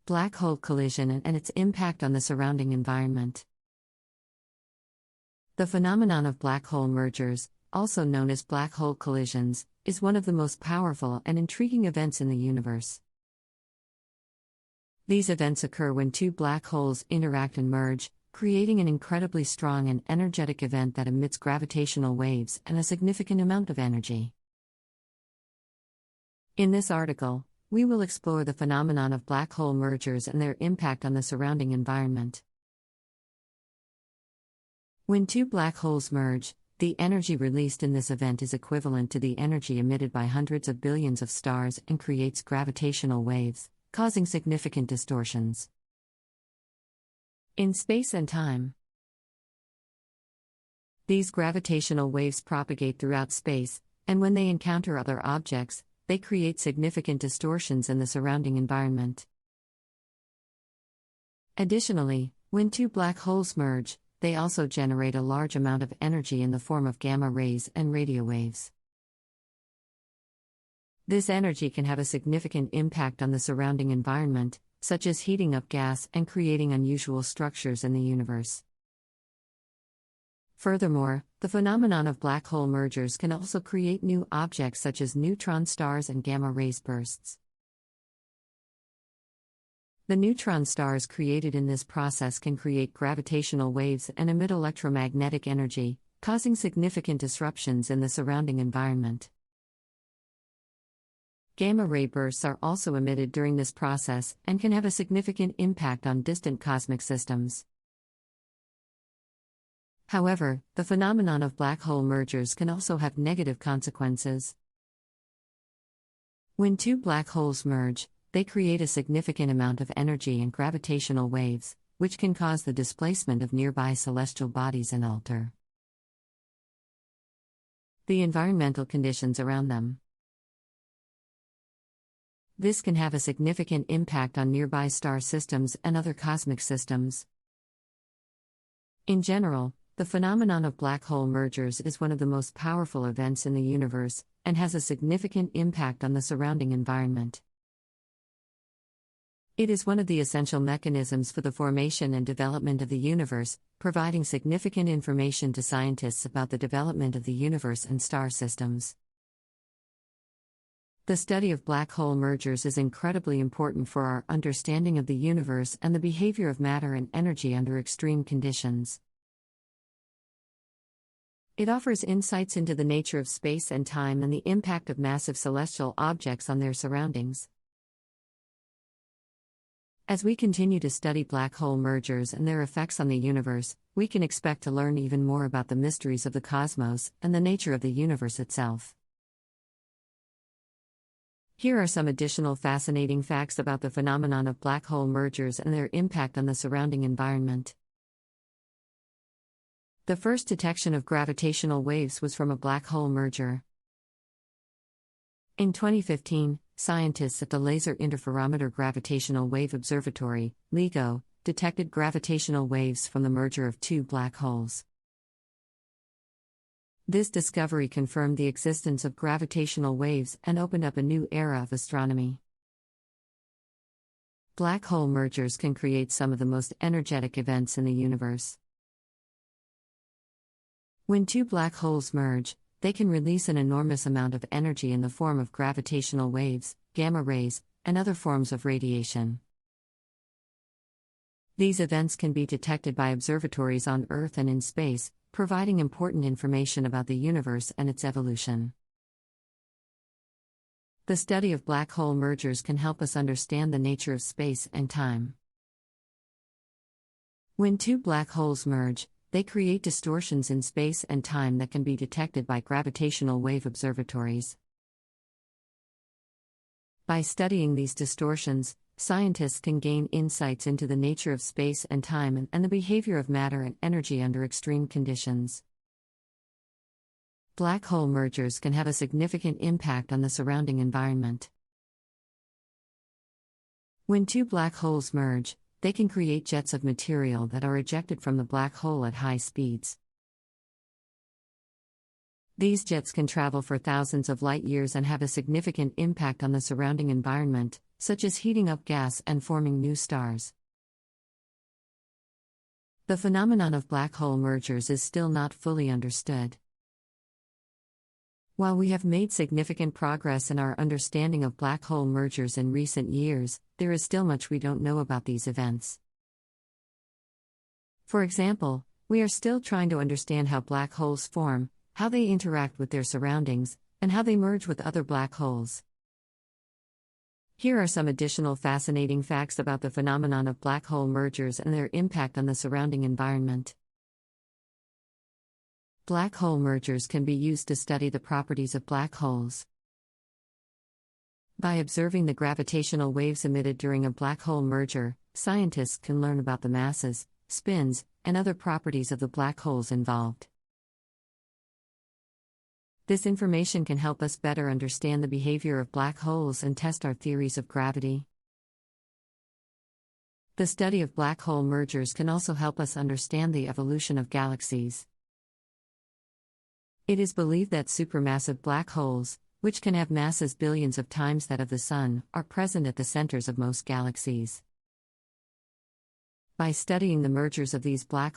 Black hole collision and its impact on the surrounding environment. The phenomenon of black hole mergers, also known as black hole collisions, is one of the most powerful and intriguing events in the universe. These events occur when two black holes interact and merge, creating an incredibly strong and energetic event that emits gravitational waves and a significant amount of energy. In this article, we will explore the phenomenon of black hole mergers and their impact on the surrounding environment. When two black holes merge, the energy released in this event is equivalent to the energy emitted by hundreds of billions of stars and creates gravitational waves, causing significant distortions in space and time. These gravitational waves propagate throughout space, and when they encounter other objects, they create significant distortions in the surrounding environment. Additionally, when two black holes merge, they also generate a large amount of energy in the form of gamma rays and radio waves. This energy can have a significant impact on the surrounding environment, such as heating up gas and creating unusual structures in the universe. Furthermore, the phenomenon of black hole mergers can also create new objects such as neutron stars and gamma rays bursts. The neutron stars created in this process can create gravitational waves and emit electromagnetic energy, causing significant disruptions in the surrounding environment. Gamma ray bursts are also emitted during this process and can have a significant impact on distant cosmic systems. However, the phenomenon of black hole mergers can also have negative consequences. When two black holes merge, they create a significant amount of energy and gravitational waves, which can cause the displacement of nearby celestial bodies and alter the environmental conditions around them. This can have a significant impact on nearby star systems and other cosmic systems. In general, the phenomenon of black hole mergers is one of the most powerful events in the universe, and has a significant impact on the surrounding environment. It is one of the essential mechanisms for the formation and development of the universe, providing significant information to scientists about the development of the universe and star systems. The study of black hole mergers is incredibly important for our understanding of the universe and the behavior of matter and energy under extreme conditions. It offers insights into the nature of space and time and the impact of massive celestial objects on their surroundings. As we continue to study black hole mergers and their effects on the universe, we can expect to learn even more about the mysteries of the cosmos and the nature of the universe itself. Here are some additional fascinating facts about the phenomenon of black hole mergers and their impact on the surrounding environment. The first detection of gravitational waves was from a black hole merger. In 2015, scientists at the Laser Interferometer Gravitational Wave Observatory, LIGO, detected gravitational waves from the merger of two black holes. This discovery confirmed the existence of gravitational waves and opened up a new era of astronomy. Black hole mergers can create some of the most energetic events in the universe. When two black holes merge, they can release an enormous amount of energy in the form of gravitational waves, gamma rays, and other forms of radiation. These events can be detected by observatories on Earth and in space, providing important information about the universe and its evolution. The study of black hole mergers can help us understand the nature of space and time. When two black holes merge, they create distortions in space and time that can be detected by gravitational wave observatories. By studying these distortions, scientists can gain insights into the nature of space and time and the behavior of matter and energy under extreme conditions. Black hole mergers can have a significant impact on the surrounding environment. When two black holes merge, they can create jets of material that are ejected from the black hole at high speeds. These jets can travel for thousands of light years and have a significant impact on the surrounding environment, such as heating up gas and forming new stars. The phenomenon of black hole mergers is still not fully understood. While we have made significant progress in our understanding of black hole mergers in recent years, there is still much we don't know about these events. For example, we are still trying to understand how black holes form, how they interact with their surroundings, and how they merge with other black holes. Here are some additional fascinating facts about the phenomenon of black hole mergers and their impact on the surrounding environment. Black hole mergers can be used to study the properties of black holes. By observing the gravitational waves emitted during a black hole merger, scientists can learn about the masses, spins, and other properties of the black holes involved. This information can help us better understand the behavior of black holes and test our theories of gravity. The study of black hole mergers can also help us understand the evolution of galaxies. It is believed that supermassive black holes, which can have masses billions of times that of the Sun, are present at the centers of most galaxies. By studying the mergers of these black